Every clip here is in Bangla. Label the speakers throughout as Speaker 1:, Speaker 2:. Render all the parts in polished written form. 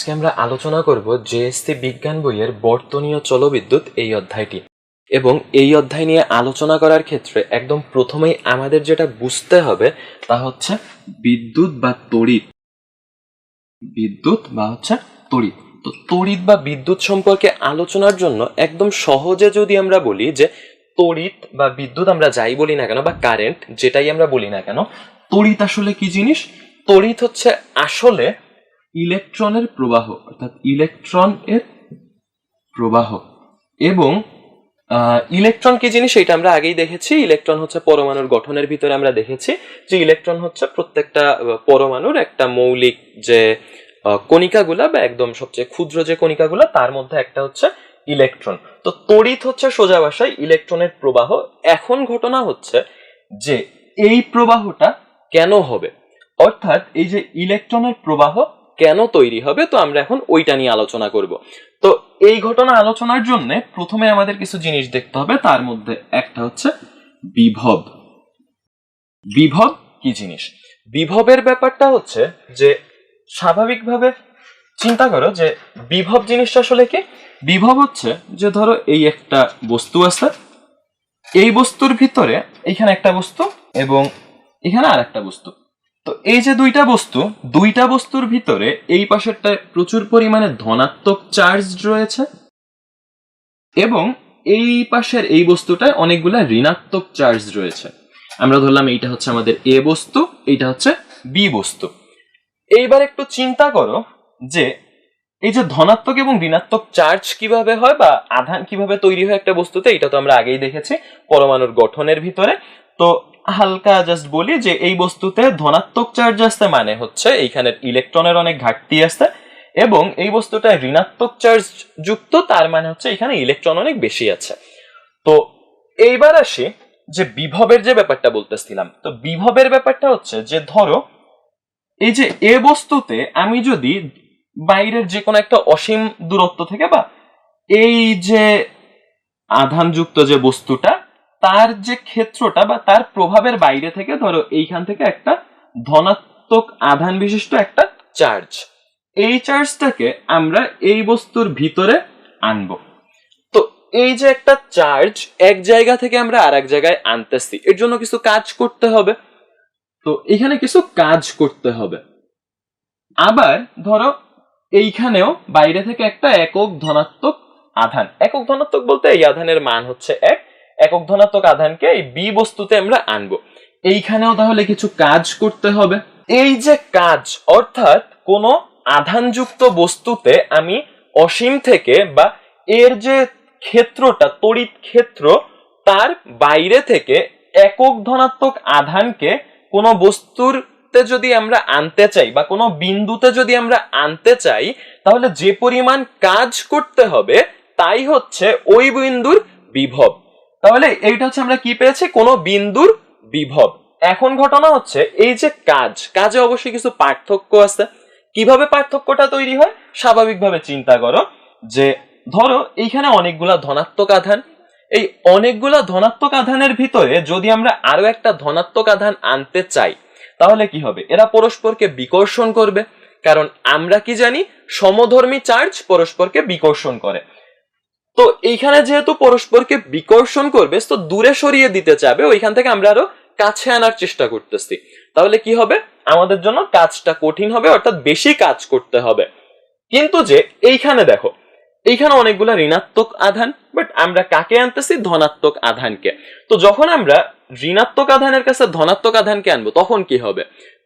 Speaker 1: আজকে আমরা আলোচনা করব জেএসসি বিজ্ঞান বইয়ের বর্তনীয় চলবিদ্যুৎ এই অধ্যায়টি। এবং এই অধ্যায় নিয়ে আলোচনা করার ক্ষেত্রে একদম প্রথমেই আমাদের যেটা বুঝতে হবে তা হচ্ছে বিদ্যুৎ বা তড়িৎ। তড়িৎ। তো তড়িৎ বা বিদ্যুৎ সম্পর্কে আলোচনার জন্য একদম সহজে যদি আমরা বলি যে তড়িৎ বা বিদ্যুৎ, আমরা যাই বলি না কেন বা কারেন্ট যেটাই আমরা বলি না কেন, তড়িৎ আসলে কি জিনিস? তড়িৎ হচ্ছে আসলে ইলেকট্রনের প্রবাহ, অর্থাৎ ইলেকট্রন এর প্রবাহ। এবং ইলেকট্রন কি জিনিস এটা আমরা আগেই দেখেছি। ইলেকট্রন হচ্ছে পরমাণুর গঠনের ভিতরে আমরা দেখেছি যে ইলেকট্রন হচ্ছে প্রত্যেকটা পরমাণুর একটা মৌলিক যে কণিকাগুলা বা একদম সবচেয়ে ক্ষুদ্র যে কণিকাগুলা তার মধ্যে একটা হচ্ছে ইলেকট্রন। তো তড়িৎ হচ্ছে সোজা ভাষায় ইলেকট্রনের প্রবাহ। এখন ঘটনা হচ্ছে যে এই প্রবাহটা কেন হবে, অর্থাৎ এই যে ইলেকট্রনের প্রবাহ কেন তৈরি হবে, তো আমরা এখন ওইটা নিয়ে আলোচনা করব। তো এই ঘটনা আলোচনার জন্য প্রথমে আমাদের কিছু জিনিস দেখতে হবে, তার মধ্যে একটা হচ্ছে বিভব। বিভব কি জিনিস? বিভবের ব্যাপারটা হচ্ছে যে স্বাভাবিকভাবে চিন্তা করো যে বিভব জিনিসটা আসলে কি। বিভব হচ্ছে যে ধরো এই একটা বস্তু আছে, এই বস্তুর ভিতরে এইখানে একটা বস্তু এবং এখানে আর একটা বস্তু। তো এই যে দুইটা বস্তুর ভিতরে এই পাশেরটায় প্রচুর পরিমাণে ধনাত্মক চার্জ রয়েছে এবং এই পাশের এই বস্তুটায় অনেকগুলা ঋণাত্মক চার্জ রয়েছে। আমরা ধরলাম এইটা হচ্ছে আমাদের এ বস্তু, এইটা হচ্ছে বি বস্তু। এইবার একটু চিন্তা করো যে এই যে ধনাত্মক এবং ঋণাত্মক চার্জ কিভাবে হয় বা আধান কিভাবে তৈরি হয় একটা বস্তুতে, এটা তো আমরা আগেই দেখেছি পরমাণুর গঠনের ভিতরে। তো হালকা জাস্ট বলি যে এই বস্তুতে ধনাত্মক চার্জ আসছে মানে হচ্ছে এইখানের ইলেকট্রনের অনেক ঘাটতি আছে, এবং এই বস্তুটা ঋণাত্মক চার্জ যুক্ত তার মানে হচ্ছে এখানে ইলেকট্রন অনেক বেশি আছে। তো এইবার আসি যে বিভবের যে ব্যাপারটা বলতেছিলাম। তো বিভবের ব্যাপারটা হচ্ছে যে ধরো এই যে এ বস্তুতে আমি যদি বাইরের যে কোনো একটা অসীম দূরত্ব থেকে বা এই যে আধানযুক্ত যে বস্তুটা তার যে ক্ষেত্রটা বা তার প্রভাবের বাইরে থেকে ধরো এইখান থেকে একটা ধনাত্মক আধান বিশিষ্ট একটা চার্জ, এই চার্জটাকে আমরা এই বস্তুর ভিতরে আনবো। তো এই যে একটা চার্জ এক জায়গা থেকে আমরা আর এক জায়গায় আনতেছি, এর জন্য কিছু কাজ করতে হবে। তো এখানে কিছু কাজ করতে হবে। আবার ধরো এইখানেও বাইরে থেকে একটা একক ধনাত্মক আধান, একক ধনাত্মক বলতে এই আধানের মান হচ্ছে একক ধনাত্মক আধানকে এই বি বস্তুতে আমরা আনবো। এইখানেও তাহলে কিছু কাজ করতে হবে। এই যে কাজ, অর্থাৎ কোন আধানযুক্ত বস্তুতে আমি অসীম থেকে বা এর যে ক্ষেত্রটা তড়িৎ ক্ষেত্র তার বাইরে থেকে একক ধনাত্মক আধানকে কোন বস্তুর যদি আমরা আনতে চাই বা কোনো বিন্দুতে যদি আমরা আনতে চাই, তাহলে যে পরিমাণ কাজ করতে হবে তাই হচ্ছে ওই বিন্দুর বিভব। তাহলে এইটা হচ্ছে আমরা কি পেয়েছি, কোনো বিন্দুর বিভব। এখন ঘটনা হচ্ছে এই যে কাজে অবশ্যই কিছু পার্থক্য আছে। কিভাবে পার্থক্যটা তৈরি হয়? স্বাভাবিকভাবে চিন্তা করো যে ধরো এইখানে অনেকগুলা ধনাত্মক আধান, এই অনেকগুলা ধনাত্মক আধানের ভিতরে যদি আমরা আরো একটা ধনাত্মক আধান আনতে চাই তাহলে কি হবে? এরা পরস্পরকে বিকর্ষণ করবে, কারণ আমরা কি জানি সমধর্মী চার্জ পরস্পরকে বিকর্ষণ করে। তো এইখানে যেহেতু পরস্পরকে বিকর্ষণ করবে তো দূরে সরিয়ে দিতে চাবে, ওইখান থেকে আমরা আরো কাছে আনার চেষ্টা করতেছি। তাহলে কি হবে? আমাদের জন্য কাজটা কঠিন হবে, অর্থাৎ বেশি কাজ করতে হবে। কিন্তু যে এইখানে দেখো এইখানে অনেকগুলা ঋণাত্মক আধান, বাট আমরা কাকে আনতেছি? ধনাত্মক আধানকে। তো যখন আমরা ঋণাত্মক আধানের কাছে ধনাত্মক আধানকে আনবো তখন কি হবে?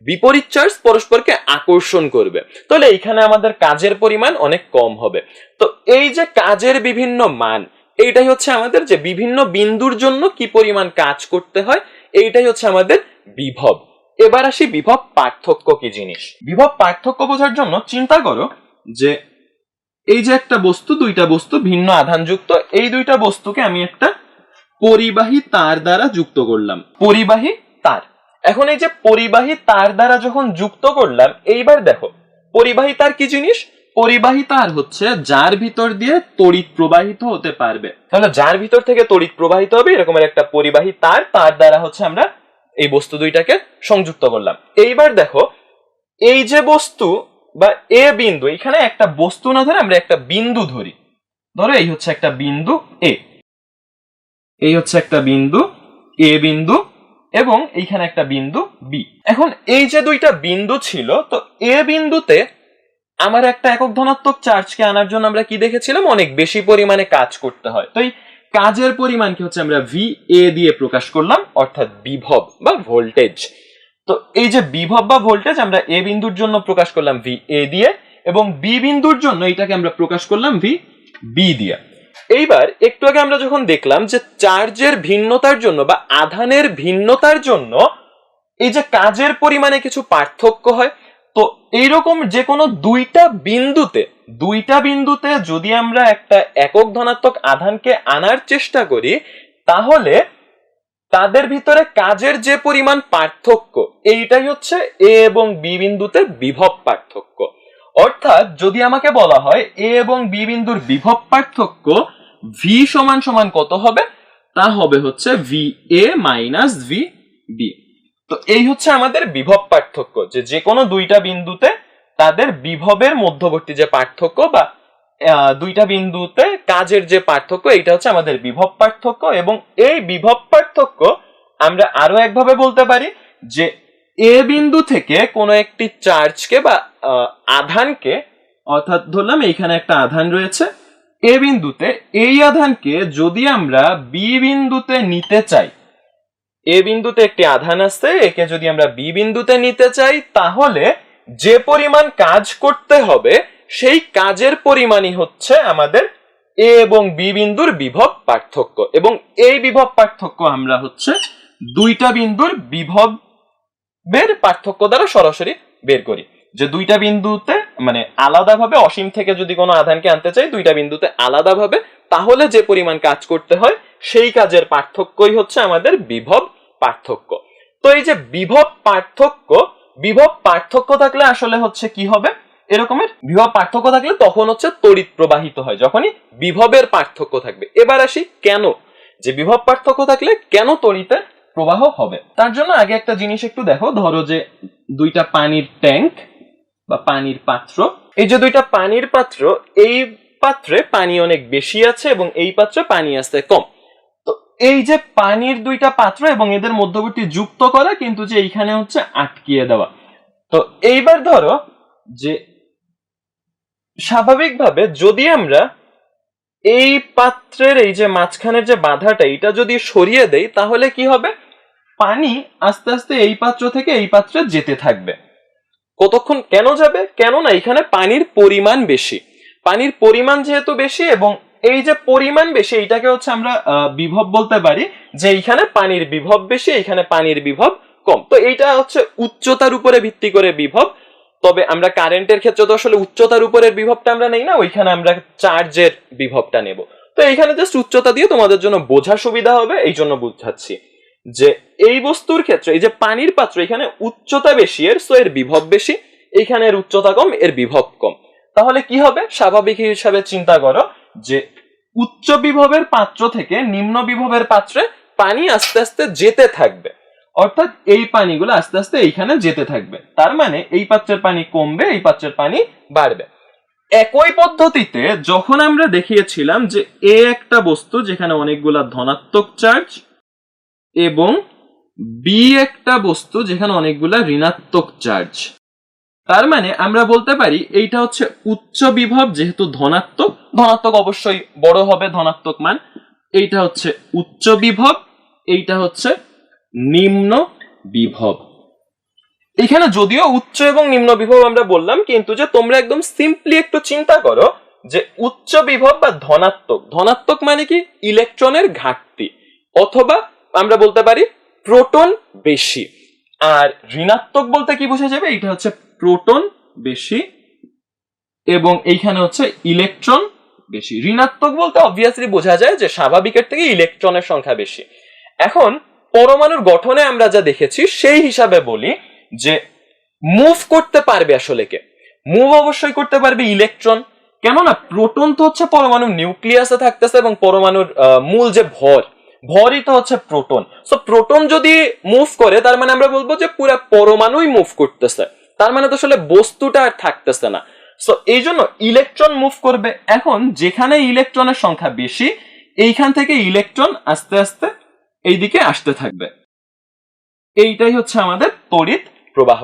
Speaker 1: বিপরীত চার্জ পরস্পরকে আকর্ষণ করবে, তাহলে এইখানে আমাদের কাজের পরিমাণ অনেক কম হবে। তো এই যে কাজের বিভিন্ন মান, এইটাই হচ্ছে আমাদের যে বিভিন্ন বিন্দুর জন্য কি পরিমাণ কাজ করতে হয়, এইটাই হচ্ছে আমাদের বিভব। এবার আসি বিভব পার্থক্য কি জিনিস। বিভব পার্থক্য বোঝার জন্য চিন্তা করো যে এই যে একটা বস্তু, দুইটা বস্তু ভিন্ন আধানযুক্ত, এই দুইটা বস্তুকে আমি একটা পরিবাহী তার দ্বারা যুক্ত করলাম। পরিবাহী তার। এখন এই যে পরিবাহী তার দ্বারা যখন যুক্ত করলাম, এইবার দেখো পরিবাহী তার কি জিনিস? পরিবাহী তার হচ্ছে যার ভিতর দিয়ে তড়িৎ প্রবাহিত হতে পারবে। তাহলে যার ভিতর থেকে তড়িৎ প্রবাহিত হবে এরকমের একটা পরিবাহী তার দ্বারা হচ্ছে আমরা এই বস্তু দুইটাকে সংযুক্ত করলাম। এইবার দেখো এই যে বস্তু বা এ বিন্দু, এখানে একটা বস্তু না ধরে আমরা একটা বিন্দু ধরি, ধরো এই হচ্ছে একটা বিন্দু এ, এই হচ্ছে একটা বিন্দু এ বিন্দু, এবং এইখানে একটা বিন্দু বি। এখন এই যে দুইটা বিন্দু ছিল, তো এ বিন্দুতে আমার একটা একক ধনাত্মক চার্জকে আনার জন্য আমরা কি দেখেছিলাম, অনেক বেশি পরিমাণে কাজ করতে হয়। তো এই কাজের পরিমাণকে হচ্ছে আমরা ভি এ দিয়ে প্রকাশ করলাম, অর্থাৎ বিভব বা ভোল্টেজ। তো এই যে বিভব বা ভোল্টেজ আমরা এ বিন্দুর জন্য প্রকাশ করলাম ভি এ দিয়ে, এবং বি বিন্দুর জন্য এটাকে আমরা প্রকাশ করলাম ভি বি দিয়ে। এইবার একটু আগে আমরা যখন দেখলাম যে চার্জের ভিন্নতার জন্য বা আধানের ভিন্নতার জন্য এই যে কাজের পরিমাণে কিছু পার্থক্য হয়, তো এইরকম যে কোনো দুইটা বিন্দুতে যদি আমরা একটা একক ধনাত্মক আধানকে আনার চেষ্টা করি, তাহলে তাদের ভিতরে কাজের যে পরিমাণ পার্থক্য, এইটাই হচ্ছে এ এবং বি বিন্দুতে বিভব পার্থক্য। অর্থাৎ যদি আমাকে বলা হয় এ এবং বি বিন্দুর বিভব পার্থক্য ভি সমান সমান কত হবে, তা হবে হচ্ছে V A minus V B. তো এই হচ্ছে আমাদের বিভব পার্থক্য, যে কোনো দুইটা বিন্দুতে তাদের বিভবের মধ্যবর্তী যে পার্থক্য বা দুইটা বিন্দুতে কাজের যে পার্থক্য, এইটা হচ্ছে আমাদের বিভব পার্থক্য। এবং এই বিভব পার্থক্য আমরা আরো একভাবে বলতে পারি যে এ বিন্দু থেকে কোনো একটি চার্জকে বা আধানকে, অর্থাৎ ধরলাম এইখানে একটা আধান রয়েছে এ বিন্দুতে, এই আধানকে যদি আমরা বি বিন্দুতে নিতে চাই, এ বিন্দুতে একটি আধান আছে, একে যদি আমরা বি বিন্দুতে নিতে চাই, তাহলে যে পরিমাণ কাজ করতে হবে সেই কাজের পরিমাণই হচ্ছে আমাদের এ এবং বি বিন্দুর বিভব পার্থক্য। এবং এই বিভব পার্থক্য আমরা হচ্ছে দুইটা বিন্দুর বিভবের পার্থক্য দ্বারা সরাসরি বের করি। যে দুইটা বিন্দুতে মানে আলাদাভাবে অসীম থেকে যদি কোনো আধানকে আনতে চাই দুইটা বিন্দুতে আলাদাভাবে, তাহলে যে পরিমাণ কাজ করতে হয় সেই কাজের পার্থক্যই হচ্ছে আমাদের বিভব পার্থক্য। তো এই যে বিভব পার্থক্য থাকলে আসলে হচ্ছে কি হবে, এরকমের বিভব পার্থক্য থাকলে তখন হচ্ছে তড়িৎ প্রবাহিত হয়, যখনই বিভবের পার্থক্য থাকবে। এবার আসি কেন, যে বিভব পার্থক্য থাকলে কেন তড়িতের প্রবাহ হবে। তার জন্য আগে একটা জিনিস একটু দেখো, ধরো যে দুইটা পানির ট্যাঙ্ক বা পানির পাত্র, এই যে দুইটা পানির পাত্র, এই পাত্রে পানি অনেক বেশি আছে এবং এই পাত্রে পানি আছে কম। তো এই যে পানির দুইটা পাত্র এবং এদের মধ্যবর্তী যুক্ত করা, কিন্তু যে এইখানে হচ্ছে আটকিয়ে দেওয়া। তো এইবার ধরো যে স্বাভাবিকভাবে যদি আমরা এই পাত্রের এই যে মাঝখানের যে বাধাটা, এটা যদি সরিয়ে দেই, তাহলে কি হবে, পানি আস্তে আস্তে এই পাত্র থেকে এই পাত্রে যেতে থাকবে। কতক্ষণ কেন যাবে, কেননা এখানে পানির পরিমাণ বেশি, পানির পরিমাণ যেহেতু বেশি এবং এই যে পরিমাণ বেশি, এইটাকে হচ্ছে আমরা বিভব বলতে পারি, যে এইখানে পানির বিভব বেশি, এইখানে পানির বিভব কম। তো এইটা হচ্ছে উচ্চতার উপরে ভিত্তি করে বিভব। তবে আমরা কারেন্টের ক্ষেত্রে তো আসলে উচ্চতার উপরের বিভবটা আমরা নেই না, ওইখানে আমরা চার্জের বিভবটা নেব। তো এইখানে জাস্ট উচ্চতা দিয়ে তোমাদের জন্য বোঝা সুবিধা হবে, এই জন্য বুঝাচ্ছি যে এই বস্তুর ক্ষেত্রে এই যে পানির পাত্র, এখানে উচ্চতা বেশি এর, সো এর বিভব বেশি, এইখানে এর উচ্চতা কম, এর বিভব কম। তাহলে কি হবে, স্বাভাবিক হিসাবে চিন্তা করো যে উচ্চ বিভবের পাত্র থেকে নিম্ন বিভবের পাত্রে পানি আস্তে আস্তে যেতে থাকবে, অর্থাৎ এই পানিগুলো আস্তে আস্তে এইখানে যেতে থাকবে। তার মানে এই পাত্রের পানি কমবে, এই পাত্রের পানি বাড়বে। একই পদ্ধতিতে যখন আমরা দেখিয়েছিলাম যে এ একটা বস্তু যেখানে অনেকগুলা ধনাত্মক চার্জ এবং বি একটা বস্তু যেখানে অনেকগুলা ঋণাত্মক চার্জ, তার মানে আমরা বলতে পারি এইটা হচ্ছে উচ্চ বিভব, যেহেতু ধনাত্মক, ধনাত্মক অবশ্যই বড় হবে ধনাত্মক মান, এইটা হচ্ছে উচ্চ বিভব, এইটা হচ্ছে নিম্ন বিভব। এখানে যদিও উচ্চ এবং নিম্ন বিভব আমরা বললাম, কিন্তু যে তোমরা একদম সিম্পলি একটু চিন্তা করো যে উচ্চ বিভব বা ধনাত্মক মানে কি, ইলেকট্রনের ঘাটতি, অথবা আমরা বলতে পারি প্রোটন বেশি। আর ঋণাত্মক বলতে কি বোঝা যাবে, এটা হচ্ছে প্রোটন বেশি এবং এইখানে হচ্ছে ইলেকট্রন বেশি। ঋণাত্মক বলতে অবভিয়াসলি বোঝা যায় যে স্বাভাবিকের থেকে ইলেকট্রনের সংখ্যা বেশি। এখন পরমাণুর গঠনে আমরা যা দেখেছি সেই হিসাবে বলি যে মুভ করতে পারবে আসলে কে, মুভ অবশ্যই করতে পারবে ইলেকট্রন, কেননা প্রোটন তো হচ্ছে পরমাণুর নিউক্লিয়াসে থাকতেছে এবং পরমাণুর মূল যে ভরই তো হচ্ছে প্রোটন। সো প্রোটন যদি মুভ করে, তার মানে আমরা বলবো যে পুরো পরমাণুই মুভ করতেছে। তার মানে তো আসলে বস্তুটা আর থাকতেছে না। সো এই জন্য ইলেকট্রন মুভ করবে। এখন যেখানে ইলেকট্রনের সংখ্যা বেশি, এইখান থেকে ইলেকট্রন আস্তে আস্তে এইদিকে আসতে থাকবে। এইটাই হচ্ছে আমাদের তড়িৎ প্রবাহ।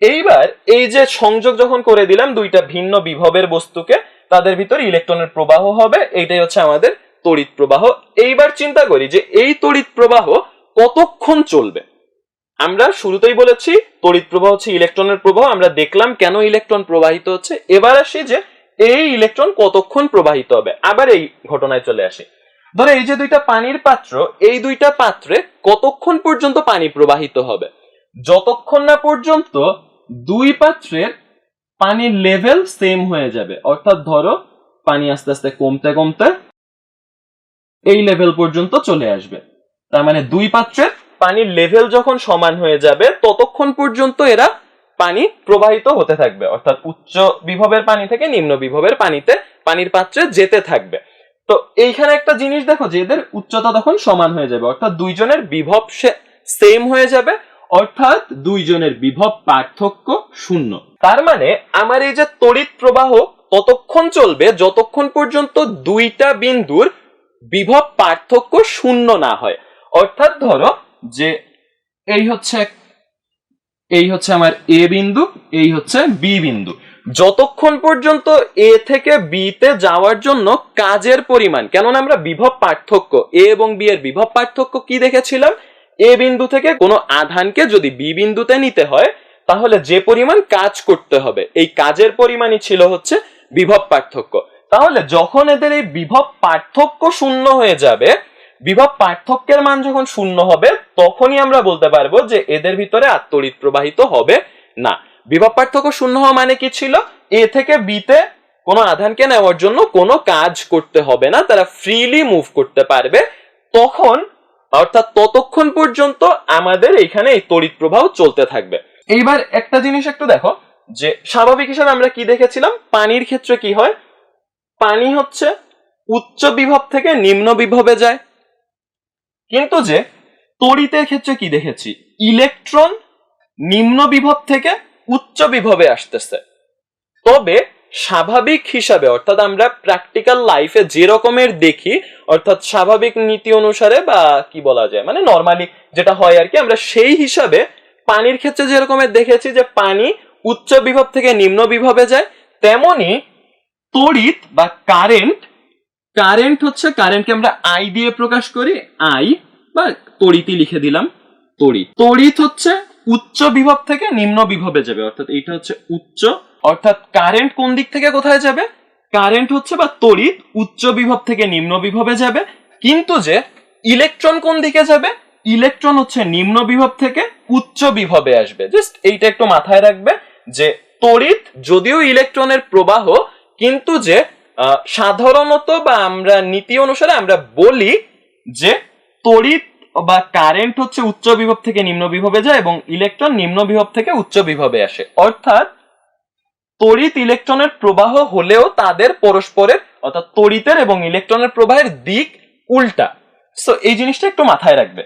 Speaker 1: এইবার এই যে সংযোগ যখন করে দিলাম দুইটা ভিন্ন বিভবের বস্তুকে, তাদের ভিতরে ইলেকট্রনের প্রবাহ হবে, এইটাই হচ্ছে আমাদের তড়িৎ প্রবাহ। এইবার চিন্তা করি যে এই তড়িৎ প্রবাহ কতক্ষণ চলবে। আমরা শুরুতেই বলেছি তড়িৎ প্রবাহ হচ্ছে ইলেকট্রনের প্রবাহ, আমরা দেখলাম কেন ইলেকট্রন প্রবাহিত হচ্ছে। এবার আসি যে এই ইলেকট্রন কতক্ষণ প্রবাহিত হবে। আবার এই ঘটনায় চলে আসি, ধরো এই যে দুইটা পানির পাত্র, এই দুইটা পাত্রে কতক্ষণ পর্যন্ত পানি প্রবাহিত হবে? যতক্ষণ না পর্যন্ত দুই পাত্রের পানির লেভেল সেম হয়ে যাবে। অর্থাৎ ধরো পানি আস্তে আস্তে কমতে কমতে এই লেভেল পর্যন্ত চলে আসবে। তার মানে দুই পাত্রের পানির লেভেল যখন সমান হয়ে যাবে ততক্ষণ পর্যন্ত এরা পানি প্রবাহিত হতে থাকবে। অর্থাৎ উচ্চ বিভবের পানি থেকে নিম্ন বিভবের পানিতে পানির পাত্রে যেতে থাকবে। তো এইখানে একটা জিনিস দেখো যে এদের উচ্চতা তখন সমান হয়ে যাবে, অর্থাৎ দুইজনের বিভব সেম হয়ে যাবে, অর্থাৎ দুইজনের বিভব পার্থক্য শূন্য। তার মানে আমার এই যে তড়িৎ প্রবাহ ততক্ষণ চলবে যতক্ষণ পর্যন্ত দুইটা বিন্দুর বিভব পার্থক্য শূন্য না হয়। অর্থাৎ ধরো যে এই হচ্ছে আমার এ বিন্দু, এই হচ্ছে বি বিন্দু, যতক্ষণ পর্যন্ত এ থেকে বি তে যাওয়ার জন্য কাজের পরিমাণ, কেননা আমরা বিভব পার্থক্য এ এবং বি এর বিভব পার্থক্য কি দেখেছিলাম, এ বিন্দু থেকে কোনো আধানকে যদি বি বিন্দুতে নিতে হয় তাহলে যে পরিমাণ কাজ করতে হবে এই কাজের পরিমাণই ছিল হচ্ছে বিভব পার্থক্য। তাহলে যখন এদের এই বিভব পার্থক্য শূন্য হয়ে যাবে, বিভব পার্থক্যের মান যখন শূন্য হবে তখনই আমরা বলতে পারবো যে এদের ভিতরে আর তড়িৎ প্রবাহিত হবে না। বিভব পার্থক্য শূন্য হওয়া মানে কি ছিল, এ থেকে বি তে কোনো আধানকে নেওয়ার জন্য কোনো কাজ করতে হবে না, তারা ফ্রিলি মুভ করতে পারবে। তখন অর্থাৎ ততক্ষণ পর্যন্ত আমাদের এখানে এই তড়িৎ প্রবাহ চলতে থাকবে। এইবার একটা জিনিস একটু দেখো যে স্বাভাবিক হিসাবে আমরা কি দেখেছিলাম, পানির ক্ষেত্রে কি হয়, পানি হচ্ছে উচ্চ বিভব থেকে নিম্ন বিভবে যায়। কিন্তু যে তড়িতের ক্ষেত্রে কি দেখেছি, ইলেকট্রন নিম্ন বিভব থেকে উচ্চ বিভবে আসতেছে। তবে স্বাভাবিক হিসাবে অর্থাৎ আমরা প্র্যাকটিক্যাল লাইফে যে রকমের দেখি, অর্থাৎ স্বাভাবিক নীতি অনুসারে বা কি বলা যায় মানে নরমালি যেটা হয় আর কি, আমরা সেই হিসাবে পানির ক্ষেত্রে যে রকমের দেখেছি যে পানি উচ্চ বিভব থেকে নিম্ন বিভবে যায়, তেমনি তড়িৎ বা কারেন্ট হচ্ছে, কারেন্টকে আমরা আই দিয়ে প্রকাশ করি, আই বা তড়িৎই লিখে দিলাম, তড়িৎ হচ্ছে উচ্চ বিভব থেকে নিম্ন বিভবে যাবে। অর্থাৎ এইটা হচ্ছে উচ্চ, অর্থাৎ কারেন্ট কোন দিক থেকে কোথায় যাবে, কারেন্ট হচ্ছে বা তড়িৎ উচ্চ বিভব থেকে নিম্ন বিভবে যাবে। কিন্তু যে ইলেকট্রন কোন দিকে যাবে, ইলেকট্রন হচ্ছে নিম্ন বিভব থেকে উচ্চ বিভবে আসবে। জাস্ট এইটা একটু মাথায় রাখবে যে তড়িৎ যদিও ইলেকট্রনের প্রবাহ, কিন্তু যে সাধারণত বা আমরা নীতি অনুসারে আমরা বলি যে তড়িৎ বা কারেন্ট হচ্ছে উচ্চ বিভব থেকে নিম্ন বিভবে যায় এবং ইলেকট্রন নিম্ন বিভব থেকে উচ্চ বিভবে আসে। অর্থাৎ তড়িৎ ইলেকট্রনের প্রবাহ হলেও তাদের পরস্পরের অর্থাৎ তড়িতের এবং ইলেকট্রনের প্রবাহের দিক উল্টা। সো এই জিনিসটা একটু মাথায় রাখবে।